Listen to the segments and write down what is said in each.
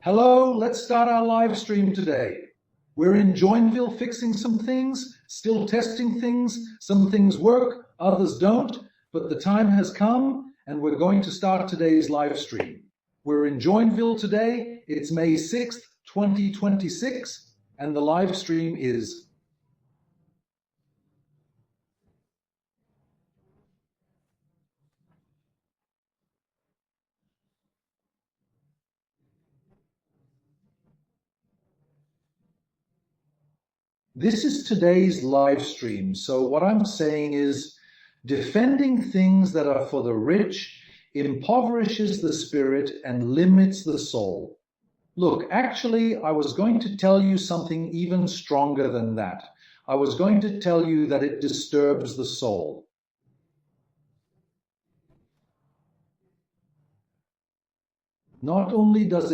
Hello, let's start our live stream today. We're in Joinville fixing some things, still testing things. Some things work, others don't, but the time has come and we're going to start today's live stream. We're in Joinville today. It's May 6th, 2026, and the live stream is This is today's live stream. So what I'm saying is defending things that are for the rich impoverishes the spirit and limits the soul. Look, actually, I was going to tell you something even stronger than that. I was going to tell you that it disturbs the soul. Not only does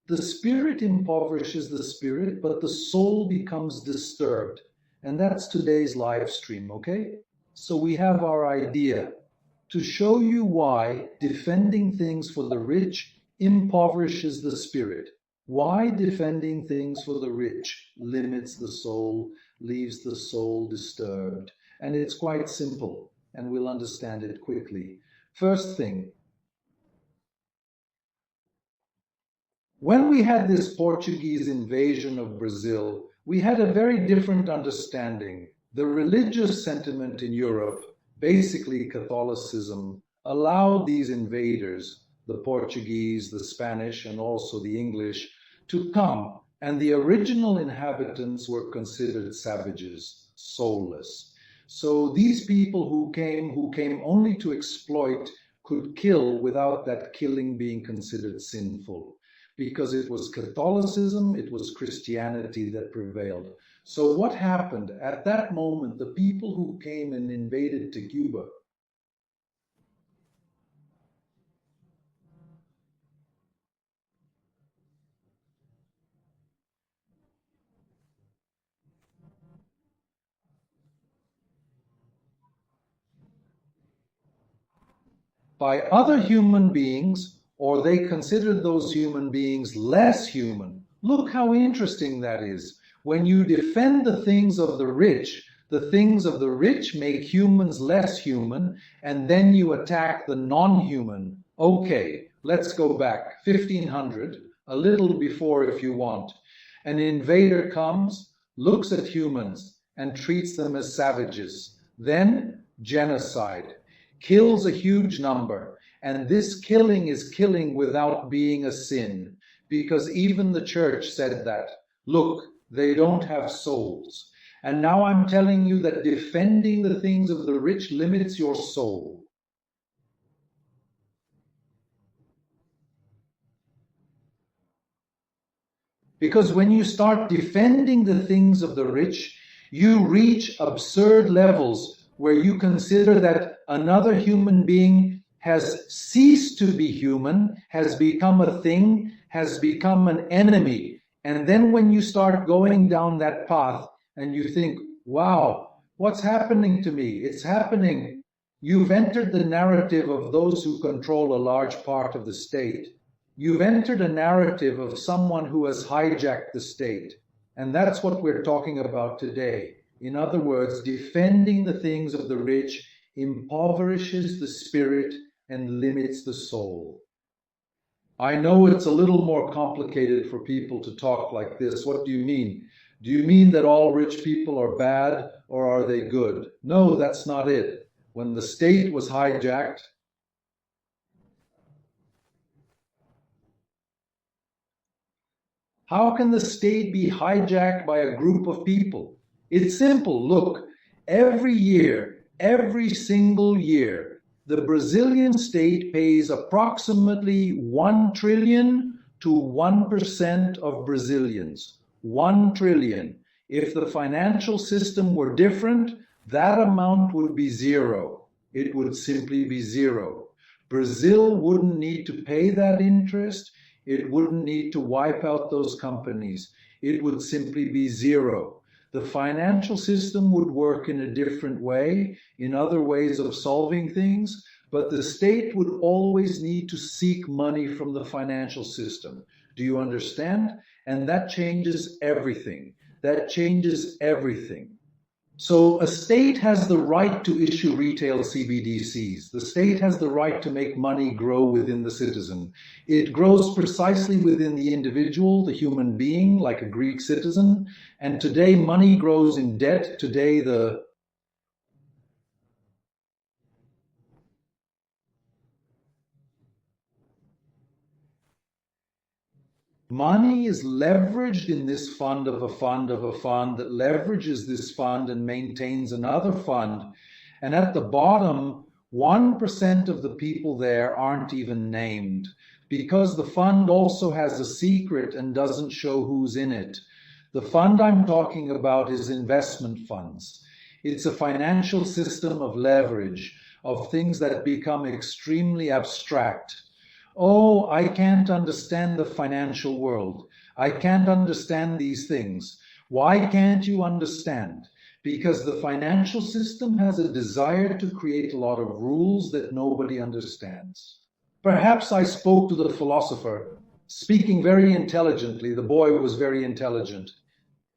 the spirit impoverishes the spirit, but the soul becomes disturbed. And that's today's live stream, okay? So we have our idea to show you why defending things for the rich impoverishes the spirit. Why defending things for the rich limits the soul, leaves the soul disturbed. And it's quite simple, and we'll understand it quickly. First thing, when we had this Portuguese invasion of Brazil, we had a very different understanding. The religious sentiment in Europe, basically Catholicism, allowed these invaders, the Portuguese, the Spanish, and also the English, to come, and the original inhabitants were considered savages, soulless. So these people who came only to exploit, could kill without that killing being considered sinful. Because it was Catholicism, it was Christianity that prevailed. So what happened? At that moment, the people who came and invaded to Cuba, by other human beings, or they considered those human beings less human. Look how interesting that is. When you defend the things of the rich make humans less human, and then you attack the non-human. Okay, let's go back 1500, a little before if you want. An invader comes, looks at humans, and treats them as savages. Then genocide. Kills a huge number, and this killing is killing without being a sin, because even the church said that. Look, they don't have souls. And now I'm telling you that defending the things of the rich limits your soul. Because when you start defending the things of the rich, you reach absurd levels where you consider that another human being has ceased to be human, has become a thing, has become an enemy. And then when you start going down that path and you think, wow, what's happening to me? It's happening. You've entered the narrative of those who control a large part of the state. You've entered a narrative of someone who has hijacked the state. And that's what we're talking about today. In other words, defending the things of the rich impoverishes the spirit and limits the soul. I know it's a little more complicated for people to talk like this. What do you mean? Do you mean that all rich people are bad, or are they good? No, that's not it. When the state was hijacked, how can the state be hijacked by a group of people? It's simple. Look, every single year, the Brazilian state pays approximately 1 trillion to 1% of Brazilians. 1 trillion. If the financial system were different, that amount would be zero. It would simply be zero. Brazil wouldn't need to pay that interest. It wouldn't need to wipe out those companies. It would simply be zero. The financial system would work in a different way, in other ways of solving things, but the state would always need to seek money from the financial system. Do you understand? And that changes everything. That changes everything. So a state has the right to issue retail CBDCs. The state has the right to make money grow within the citizen. It grows precisely within the individual, the human being, like a Greek citizen. And today money grows in debt. Today the money is leveraged in this fund of a fund of a fund that leverages this fund and maintains another fund. And at the bottom, 1% of the people there aren't even named because the fund also has a secret and doesn't show who's in it. The fund I'm talking about is investment funds. It's a financial system of leverage, of things that become extremely abstract. Oh, I can't understand the financial world. I can't understand these things. Why can't you understand? Because the financial system has a desire to create a lot of rules that nobody understands. Perhaps I spoke to the philosopher, speaking very intelligently. The boy was very intelligent.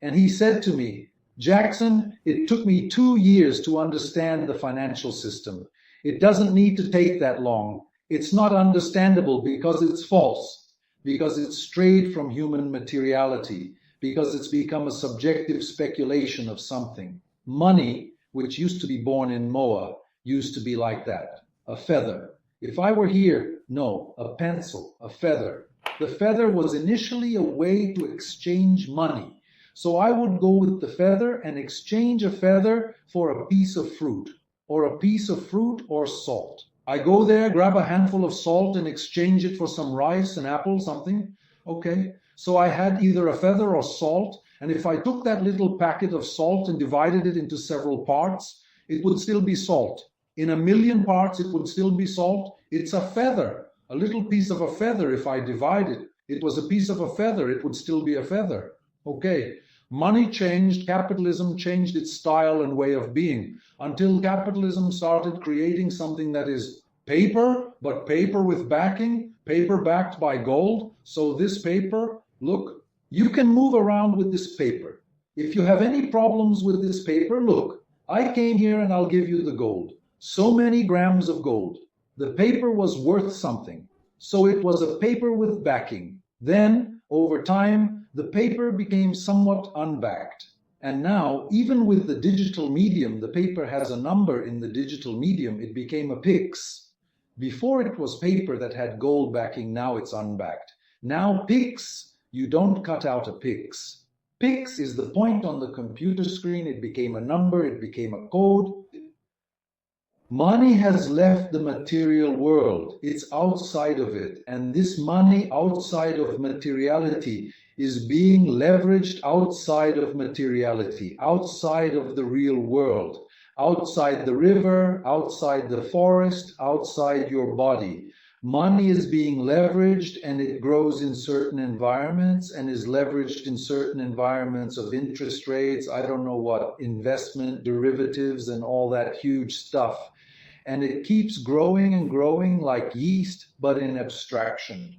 And he said to me, Jackson, it took me 2 years to understand the financial system. It doesn't need to take that long. It's not understandable because it's false, because it's strayed from human materiality, because it's become a subjective speculation of something. Money, which used to be born in Moa, used to be like that, a feather. If I were here, no, a pencil, a feather. The feather was initially a way to exchange money. So I would go with the feather and exchange a feather for a piece of fruit, or a piece of fruit or salt. I go there, grab a handful of salt and exchange it for some rice, an apple, something. Okay, so I had either a feather or salt, and if I took that little packet of salt and divided it into several parts, it would still be salt. In a million parts, it would still be salt. It's a feather, a little piece of a feather. If I divide it, it was a piece of a feather, it would still be a feather. Okay, money changed, capitalism changed its style and way of being, until capitalism started creating something that is paper, but paper with backing, paper backed by gold. So this paper, look, you can move around with this paper. If you have any problems with this paper, look, I came here and I'll give you the gold. So many grams of gold. The paper was worth something. So it was a paper with backing. Then, over time, the paper became somewhat unbacked. And now, even with the digital medium, the paper has a number in the digital medium. It became a PIX. Before it was paper that had gold backing, now it's unbacked. Now PIX, you don't cut out a PIX. PIX is the point on the computer screen. It became a number, it became a code. Money has left the material world. It's outside of it. And this money outside of materiality is being leveraged outside of materiality, outside of the real world, outside the river, outside the forest, outside your body. Money is being leveraged and it grows in certain environments and is leveraged in certain environments of interest rates, I don't know what, investment, derivatives, and all that huge stuff. And it keeps growing and growing like yeast, but in abstraction.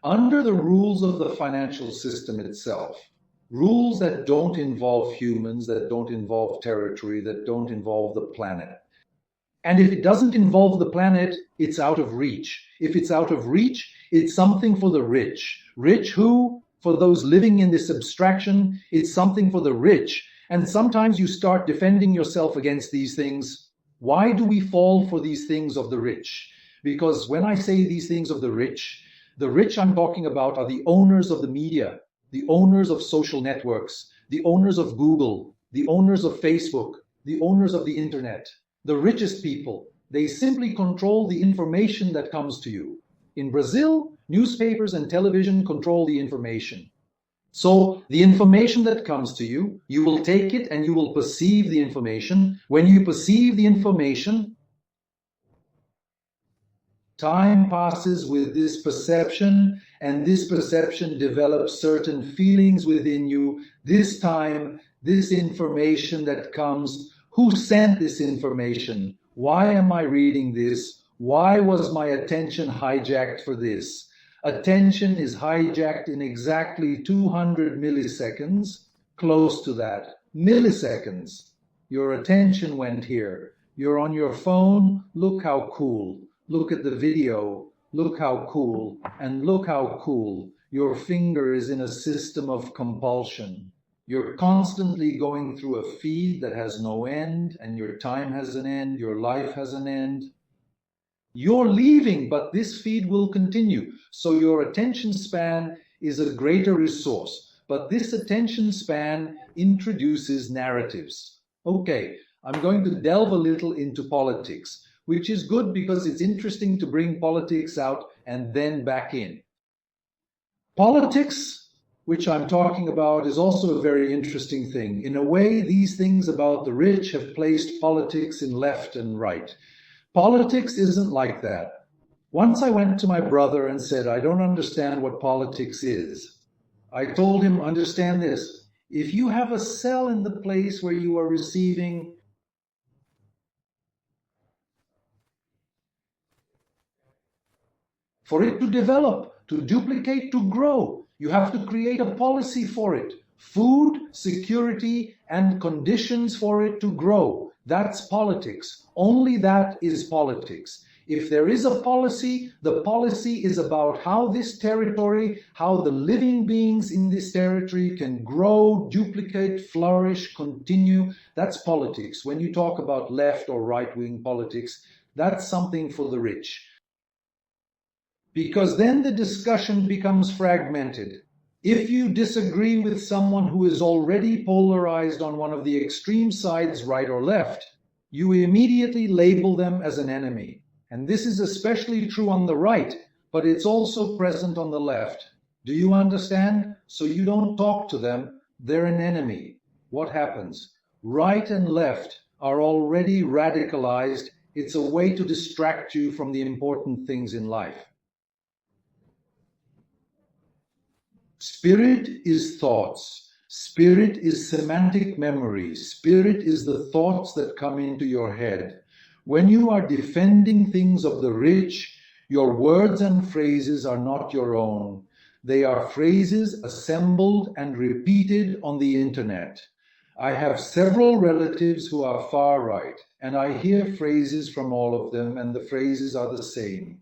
Under the rules of the financial system itself, rules that don't involve humans, that don't involve territory, that don't involve the planet. And if it doesn't involve the planet, it's out of reach. If it's out of reach, it's something for the rich. Rich who? For those living in this abstraction, it's something for the rich. And sometimes you start defending yourself against these things. Why do we fall for these things of the rich? Because when I say these things of the rich I'm talking about are the owners of the media, the owners of social networks, the owners of Google, the owners of Facebook, the owners of the internet. The richest people, they simply control the information that comes to you. In Brazil, newspapers and television control the information. So the information that comes to you, you will take it and you will perceive the information. When you perceive the information, time passes with this perception, and this perception develops certain feelings within you. This time, this information that comes, who sent this information? Why am I reading this? Why was my attention hijacked for this? Attention is hijacked in exactly 200 milliseconds, close to that. Milliseconds. Your attention went here. You're on your phone, look how cool. Look at the video, look how cool. And look how cool. Your finger is in a system of compulsion. You're constantly going through a feed that has no end, and your time has an end, your life has an end. You're leaving, but this feed will continue. So your attention span is a greater resource. But this attention span introduces narratives. Okay, I'm going to delve a little into politics, which is good because it's interesting to bring politics out and then back in. Politics, which I'm talking about, is also a very interesting thing. In a way, these things about the rich have placed politics in left and right. Politics isn't like that. Once I went to my brother and said, I don't understand what politics is. I told him, understand this. If you have a cell in the place where you are receiving for it to develop, to duplicate, to grow, you have to create a policy for it. Food, security, and conditions for it to grow. That's politics. Only that is politics. If there is a policy, the policy is about how this territory, how the living beings in this territory can grow, duplicate, flourish, continue. That's politics. When you talk about left or right-wing politics, that's something for the rich. Because then the discussion becomes fragmented. If you disagree with someone who is already polarized on one of the extreme sides, right or left, you immediately label them as an enemy. And this is especially true on the right, but it's also present on the left. Do you understand? So you don't talk to them, they're an enemy. What happens? Right and left are already radicalized. It's a way to distract you from the important things in life. Spirit is thoughts. Spirit is semantic memory. Spirit is the thoughts that come into your head. When you are defending things of the rich, your words and phrases are not your own. They are phrases assembled and repeated on the internet. I have several relatives who are far right, and I hear phrases from all of them, and the phrases are the same.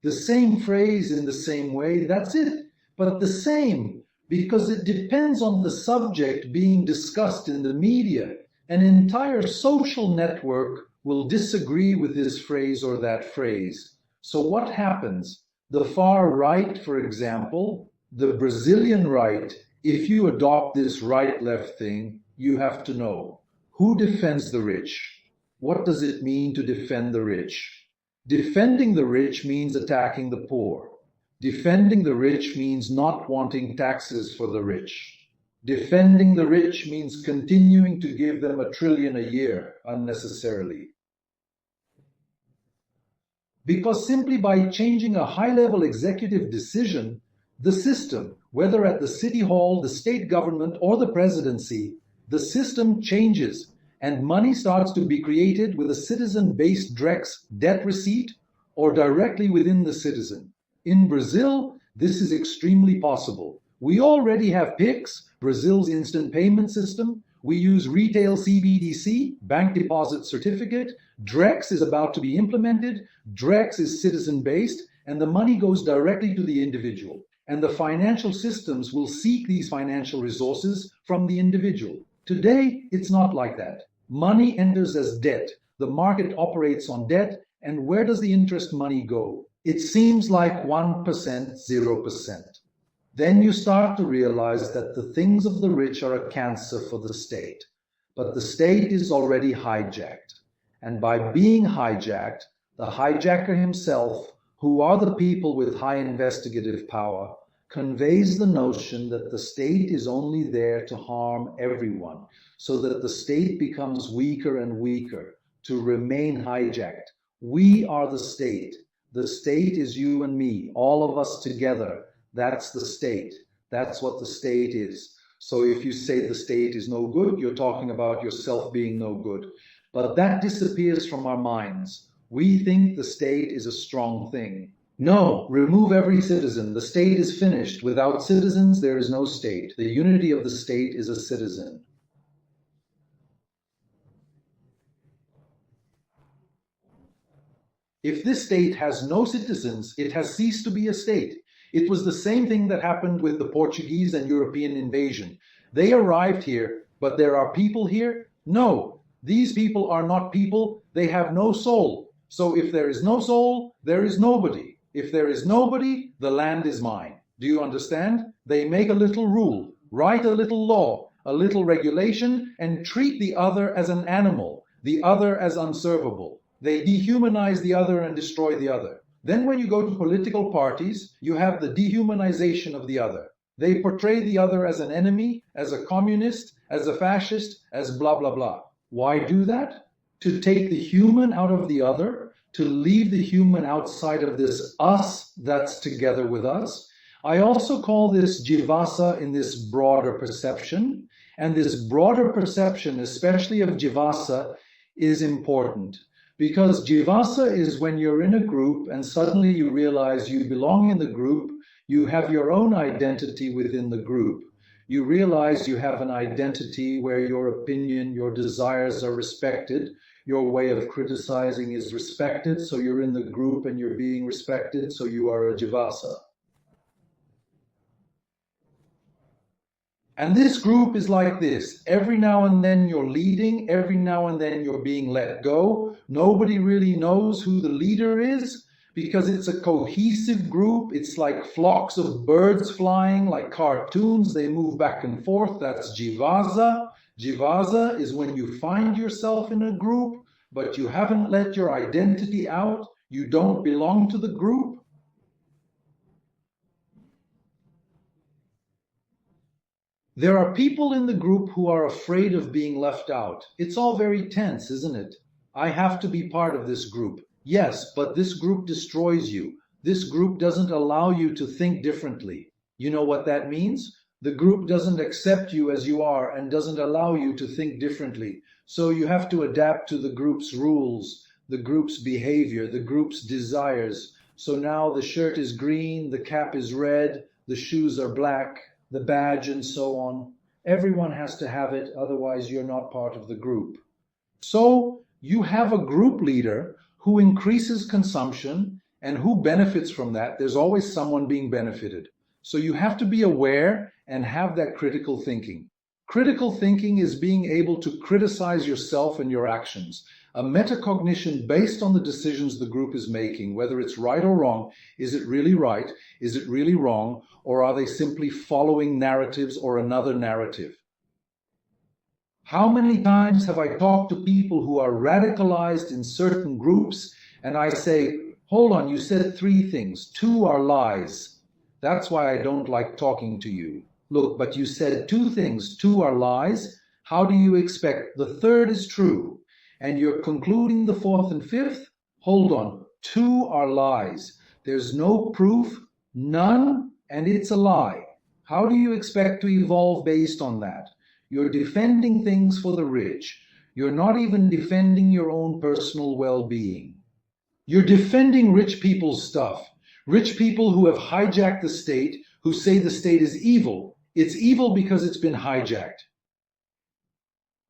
The same phrase in the same way, that's it. But the same, because it depends on the subject being discussed in the media. An entire social network will disagree with this phrase or that phrase. So what happens? The far right, for example, the Brazilian right, if you adopt this right-left thing, you have to know, who defends the rich? What does it mean to defend the rich? Defending the rich means attacking the poor. Defending the rich means not wanting taxes for the rich. Defending the rich means continuing to give them $1 trillion a year unnecessarily. Because simply by changing a high-level executive decision, the system, whether at the city hall, the state government, or the presidency, the system changes. And money starts to be created with a citizen-based Drex debt receipt or directly within the citizen. In Brazil, this is extremely possible. We already have PIX, Brazil's instant payment system. We use retail CBDC, bank deposit certificate. Drex is about to be implemented. Drex is citizen-based, and the money goes directly to the individual. And the financial systems will seek these financial resources from the individual. Today, it's not like that. Money enters as debt. The market operates on debt. And where does the interest money go? It seems like 1%, 0%. Then you start to realize that the things of the rich are a cancer for the state. But the state is already hijacked. And by being hijacked, the hijacker himself, who are the people with high investigative power, conveys the notion that the state is only there to harm everyone, so that the state becomes weaker and weaker, to remain hijacked. We are the state. The state is you and me, all of us together. That's the state. That's what the state is. So if you say the state is no good, you're talking about yourself being no good. But that disappears from our minds. We think the state is a strong thing. No, remove every citizen. The state is finished. Without citizens, there is no state. The unity of the state is a citizen. If this state has no citizens, it has ceased to be a state. It was the same thing that happened with the Portuguese and European invasion. They arrived here, but there are people here? No, these people are not people. They have no soul. So if there is no soul, there is nobody. If there is nobody, the land is mine. Do you understand? They make a little rule, write a little law, a little regulation, and treat the other as an animal, the other as unservable. They dehumanize the other and destroy the other. Then when you go to political parties, you have the dehumanization of the other. They portray the other as an enemy, as a communist, as a fascist, as blah, blah, blah. Why do that? To take the human out of the other, to leave the human outside of this us that's together with us. I also call this jivasa in this broader perception. And this broader perception, especially of jivasa, is important. Because jivasa is when you're in a group and suddenly you realize you belong in the group, you have your own identity within the group. You realize you have an identity where your opinion, your desires are respected, your way of criticizing is respected, so you're in the group and you're being respected, so you are a jivasa. And this group is like this. Every now and then you're leading, every now and then you're being let go. Nobody really knows who the leader is because it's a cohesive group. It's like flocks of birds flying, like cartoons. They move back and forth. That's jivasa. Jivasa is when you find yourself in a group, but you haven't let your identity out. You don't belong to the group. There are people in the group who are afraid of being left out. It's all very tense, isn't it? I have to be part of this group. Yes, but this group destroys you. This group doesn't allow you to think differently. You know what that means? The group doesn't accept you as you are and doesn't allow you to think differently. So you have to adapt to the group's rules, the group's behavior, the group's desires. So now the shirt is green, the cap is red, the shoes are black, the badge and so on. Everyone has to have it, otherwise you're not part of the group. So you have a group leader who increases consumption and who benefits from that. There's always someone being benefited. So you have to be aware and have that critical thinking. Critical thinking is being able to criticize yourself and your actions. A metacognition based on the decisions the group is making, whether it's right or wrong. Is it really right? Is it really wrong? Or are they simply following narratives or another narrative? How many times have I talked to people who are radicalized in certain groups and I say, hold on, you said 3 things. 2 are lies. That's why I don't like talking to you. Look, but you said 2 things. 2 are lies. How do you expect the 3rd is true? And you're concluding the 4th and 5th? Hold on. 2 are lies. There's no proof, none, and it's a lie. How do you expect to evolve based on that? You're defending things for the rich. You're not even defending your own personal well-being. You're defending rich people's stuff. Rich people who have hijacked the state, who say the state is evil. It's evil because it's been hijacked.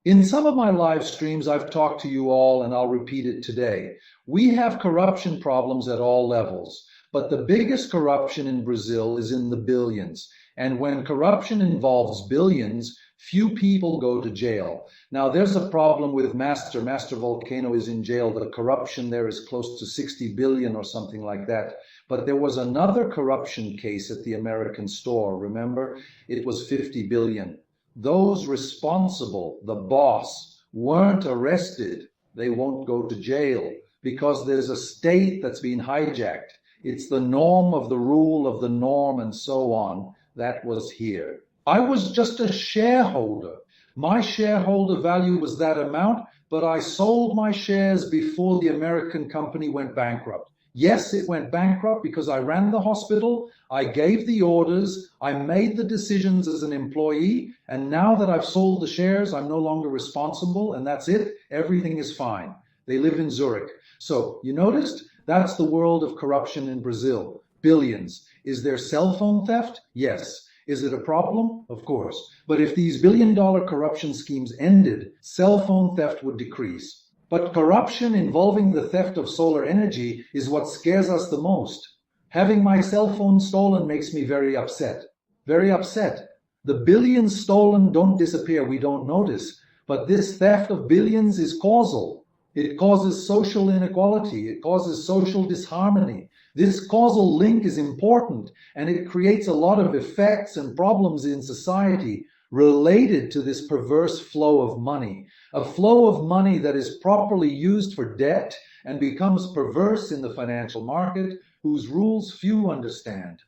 In some of my live streams, I've talked to you all, and I'll repeat it today. We have corruption problems at all levels, but the biggest corruption in Brazil is in the billions. And when corruption involves billions, few people go to jail. Now, there's a problem with Master Volcano is in jail. The corruption there is close to 60 billion or something like that. But there was another corruption case at the American store, remember? It was 50 billion. Those responsible, the boss, weren't arrested. They won't go to jail because there's a state that's been hijacked. It's the norm of the rule of the norm and so on. That was here. I was just a shareholder. My shareholder value was that amount, but I sold my shares before the American company went bankrupt. Yes, it went bankrupt because I ran the hospital, I gave the orders, I made the decisions as an employee, and now that I've sold the shares, I'm no longer responsible, and that's it. Everything is fine. They live in Zurich. So, you noticed? That's the world of corruption in Brazil. Billions. Is there cell phone theft? Yes. Is it a problem? Of course. But if these billion-dollar corruption schemes ended, cell phone theft would decrease. But corruption involving the theft of solar energy is what scares us the most. Having my cell phone stolen makes me very upset. Very upset. The billions stolen don't disappear, we don't notice. But this theft of billions is causal. It causes social inequality. It causes social disharmony. This causal link is important, and it creates a lot of effects and problems in society related to this perverse flow of money. A flow of money that is properly used for debt and becomes perverse in the financial market, whose rules few understand.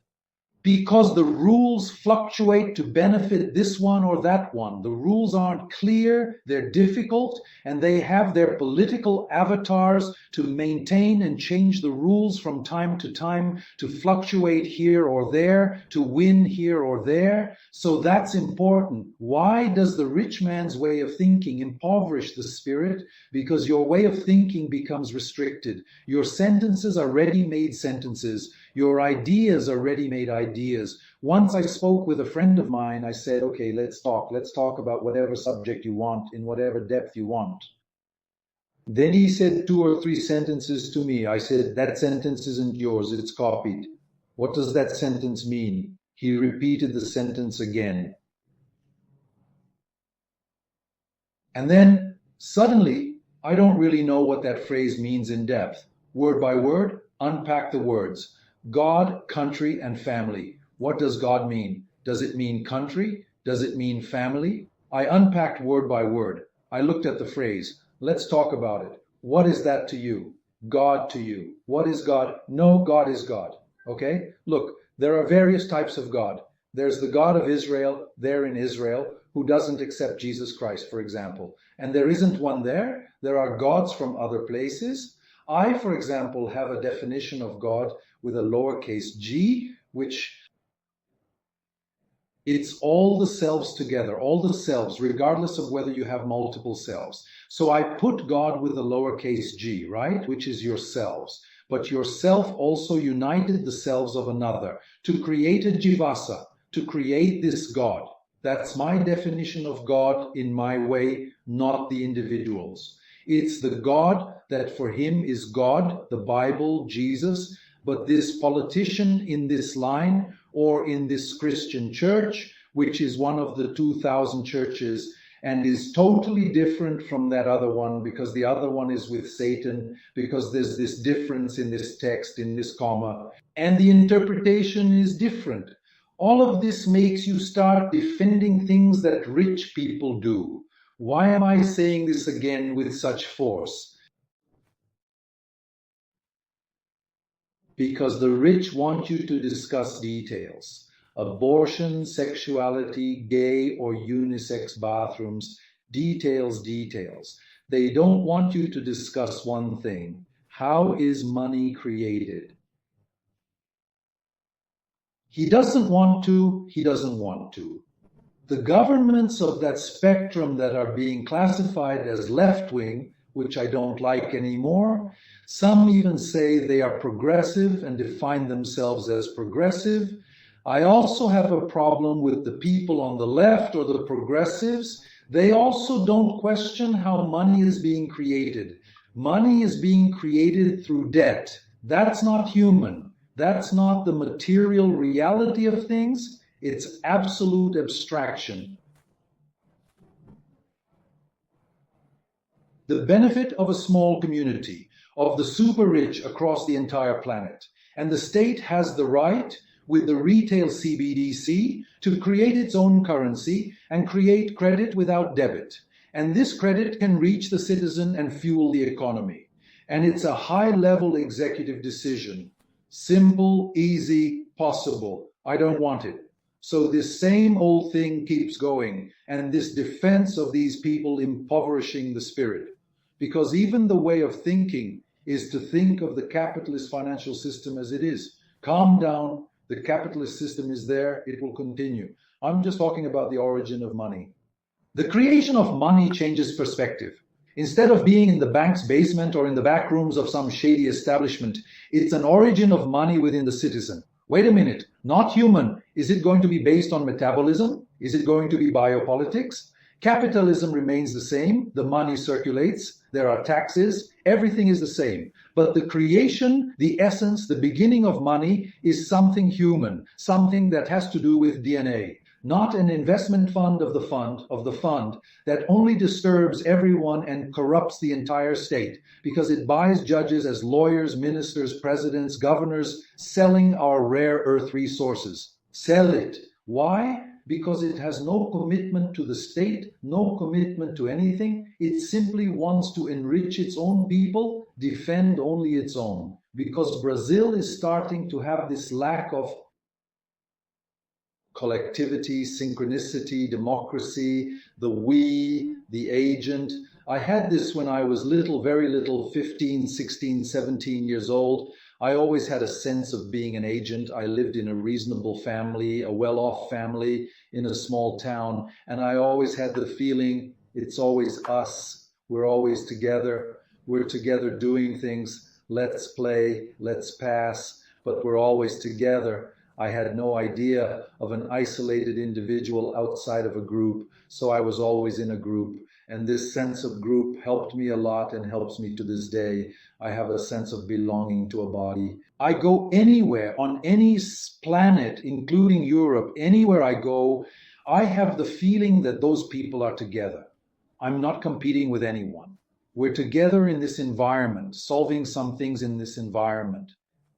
Because the rules fluctuate to benefit this one or that one. The rules aren't clear, they're difficult, and they have their political avatars to maintain and change the rules from time to time, to fluctuate here or there, to win here or there. So that's important. Why does the rich man's way of thinking impoverish the spirit? Because your way of thinking becomes restricted. Your sentences are ready-made sentences. Your ideas are ready-made ideas. Once I spoke with a friend of mine, I said, okay, let's talk. Let's talk about whatever subject you want, in whatever depth you want. Then he said 2 or 3 sentences to me. I said, that sentence isn't yours, it's copied. What does that sentence mean? He repeated the sentence again. And then, suddenly, I don't really know what that phrase means in depth. Word by word, unpack the words. God, country, and family. What does God mean? Does it mean country? Does it mean family? I unpacked word by word. I looked at the phrase. Let's talk about it. What is that to you? God to you. What is God? No, God is God. Okay? Look, there are various types of God. There's the God of Israel, there in Israel, who doesn't accept Jesus Christ, for example. And there isn't one there. There are gods from other places. I, for example, have a definition of God with a lowercase g, which it's all the selves together, all the selves, regardless of whether you have multiple selves. So I put God with a lowercase g, right, which is yourselves. But yourself also united the selves of another to create a jivasa, to create this God. That's my definition of God in my way, not the individual's. It's the God that for him is God, the Bible, Jesus, but this politician in this line or in this Christian church, which is one of the 2,000 churches and is totally different from that other one, because the other one is with Satan, because there's this difference in this text, in this comma, and the interpretation is different. All of this makes you start defending things that rich people do. Why am I saying this again with such force? Because the rich want you to discuss details. Abortion, sexuality, gay or unisex bathrooms, details, details. They don't want you to discuss one thing. How is money created? He doesn't want to, he doesn't want to. The governments of that spectrum that are being classified as left-wing, which I don't like anymore, some even say they are progressive and define themselves as progressive. I also have a problem with the people on the left or the progressives. They also don't question how money is being created. Money is being created through debt. That's not human. That's not the material reality of things. It's absolute abstraction. The benefit of a small community, of the super rich across the entire planet. And the state has the right, with the retail CBDC, to create its own currency and create credit without debit. And this credit can reach the citizen and fuel the economy. And it's a high-level executive decision. Simple, easy, possible. I don't want it. So this same old thing keeps going, and this defense of these people impoverishing the spirit. Because even the way of thinking is to think of the capitalist financial system as it is. Calm down, the capitalist system is there, it will continue. I'm just talking about the origin of money. The creation of money changes perspective. Instead of being in the bank's basement or in the back rooms of some shady establishment, it's an origin of money within the citizen. Wait a minute, not human. Is it going to be based on metabolism? Is it going to be biopolitics? Capitalism remains the same. The money circulates. There are taxes. Everything is the same. But the creation, the essence, the beginning of money is something human, something that has to do with DNA. Not an investment fund of the fund that only disturbs everyone and corrupts the entire state because it buys judges as lawyers, ministers, presidents, governors, selling our rare earth resources. Sell it. Why? Because it has no commitment to the state, no commitment to anything. It simply wants to enrich its own people, defend only its own. Because Brazil is starting to have this lack of collectivity, synchronicity, democracy, the we, the agent. I had this when I was little, very little, 15, 16, 17 years old. I always had a sense of being an agent. I lived in a reasonable family, a well-off family in a small town, and I always had the feeling it's always us. We're always together. We're together doing things. Let's play, let's pass, but we're always together. I had no idea of an isolated individual outside of a group, so I was always in a group. And this sense of group helped me a lot and helps me to this day. I have a sense of belonging to a body. I go anywhere on any planet, including Europe, anywhere I go, I have the feeling that those people are together. I'm not competing with anyone. We're together in this environment, solving some things in this environment.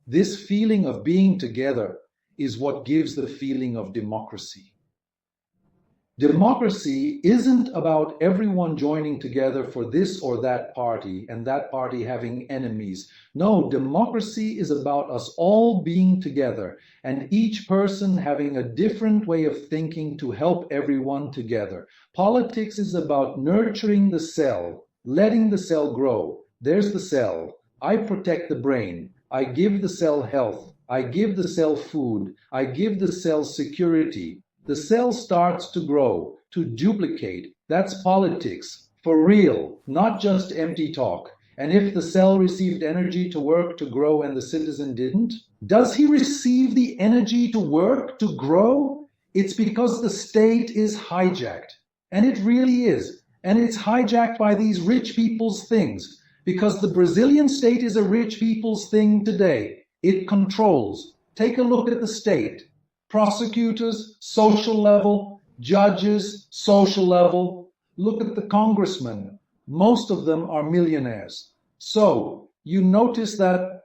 This feeling of being together is what gives the feeling of democracy. Democracy isn't about everyone joining together for this or that party and that party having enemies. No, democracy is about us all being together and each person having a different way of thinking to help everyone together. Politics is about nurturing the cell, letting the cell grow. There's the cell. I protect the brain. I give the cell health. I give the cell food. I give the cell security. The cell starts to grow, to duplicate. That's politics. For real, not just empty talk. And if the cell received energy to work, to grow, and the citizen didn't, does he receive the energy to work, to grow? It's because the state is hijacked. And it really is. And it's hijacked by these rich people's things. Because the Brazilian state is a rich people's thing today. It controls. Take a look at the state. Prosecutors, social level, judges, social level. Look at the congressmen. Most of them are millionaires. So, you notice that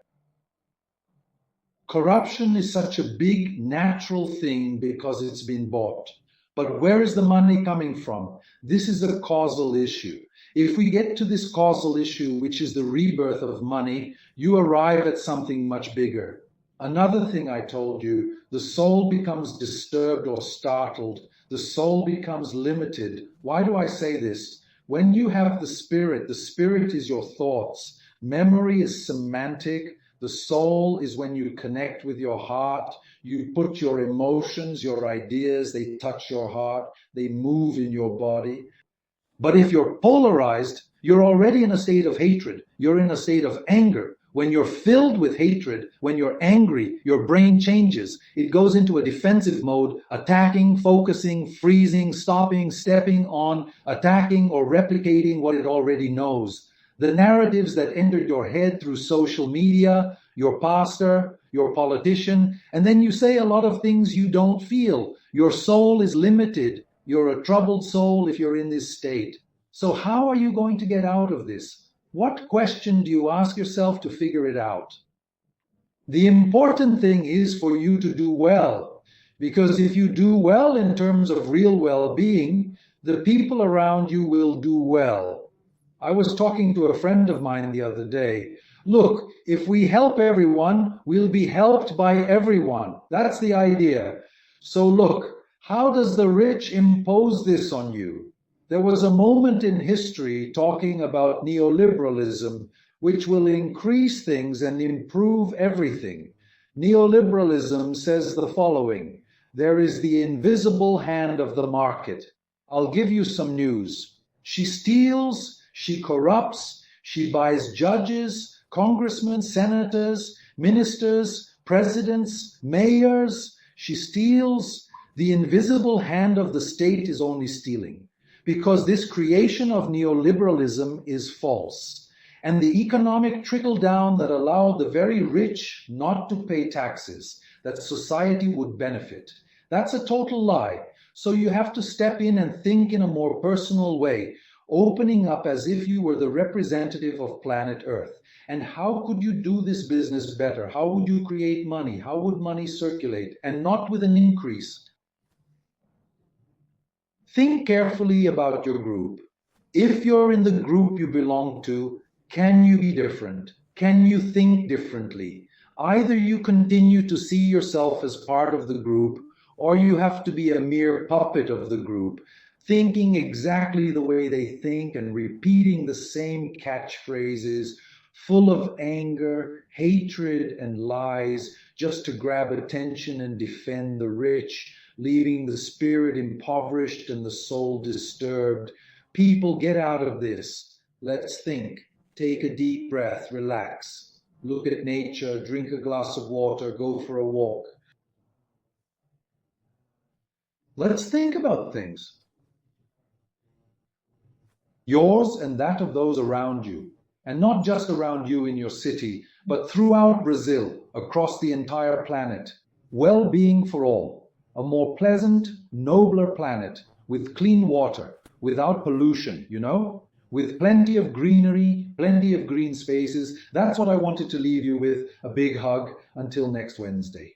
corruption is such a big natural thing because it's been bought. But where is the money coming from? This is a causal issue. If we get to this causal issue, which is the rebirth of money, you arrive at something much bigger. Another thing I told you, the soul becomes disturbed or startled. The soul becomes limited. Why do I say this? When you have the spirit is your thoughts. Memory is semantic. The soul is when you connect with your heart. You put your emotions, your ideas, they touch your heart. They move in your body. But if you're polarized, you're already in a state of hatred. You're in a state of anger. When you're filled with hatred, when you're angry, your brain changes. It goes into a defensive mode, attacking, focusing, freezing, stopping, stepping on, attacking or replicating what it already knows. The narratives that entered your head through social media, your pastor, your politician, and then you say a lot of things you don't feel. Your soul is limited. You're a troubled soul if you're in this state. So how are you going to get out of this? What question do you ask yourself to figure it out? The important thing is for you to do well, because if you do well in terms of real well-being, the people around you will do well. I was talking to a friend of mine the other day. Look, if we help everyone, we'll be helped by everyone. That's the idea. So look, how does the rich impose this on you? There was a moment in history talking about neoliberalism, which will increase things and improve everything. Neoliberalism says the following: there is the invisible hand of the market. I'll give you some news. She steals, She corrupts, she buys judges, congressmen, senators, ministers, presidents, mayors. She steals. The invisible hand of the state is only stealing, because this creation of neoliberalism is false. And the economic trickle-down that allowed the very rich not to pay taxes, that society would benefit, that's a total lie. So you have to step in and think in a more personal way, opening up as if you were the representative of planet Earth. And how could you do this business better? How would you create money? How would money circulate? And not with an increase. Think carefully about your group. If you're in the group you belong to, can you be different? Can you think differently? Either you continue to see yourself as part of the group, or you have to be a mere puppet of the group, thinking exactly the way they think and repeating the same catchphrases, full of anger, hatred, and lies, just to grab attention and defend the rich, leaving the spirit impoverished and the soul disturbed. People, get out of this. Let's think. Take a deep breath, relax. Look at nature, drink a glass of water, go for a walk. Let's think about things. Yours and that of those around you. And not just around you in your city, but throughout Brazil, across the entire planet. Well-being for all. A more pleasant, nobler planet, with clean water, without pollution, with plenty of greenery, plenty of green spaces. That's what I wanted to leave you with. A big hug. Until next Wednesday.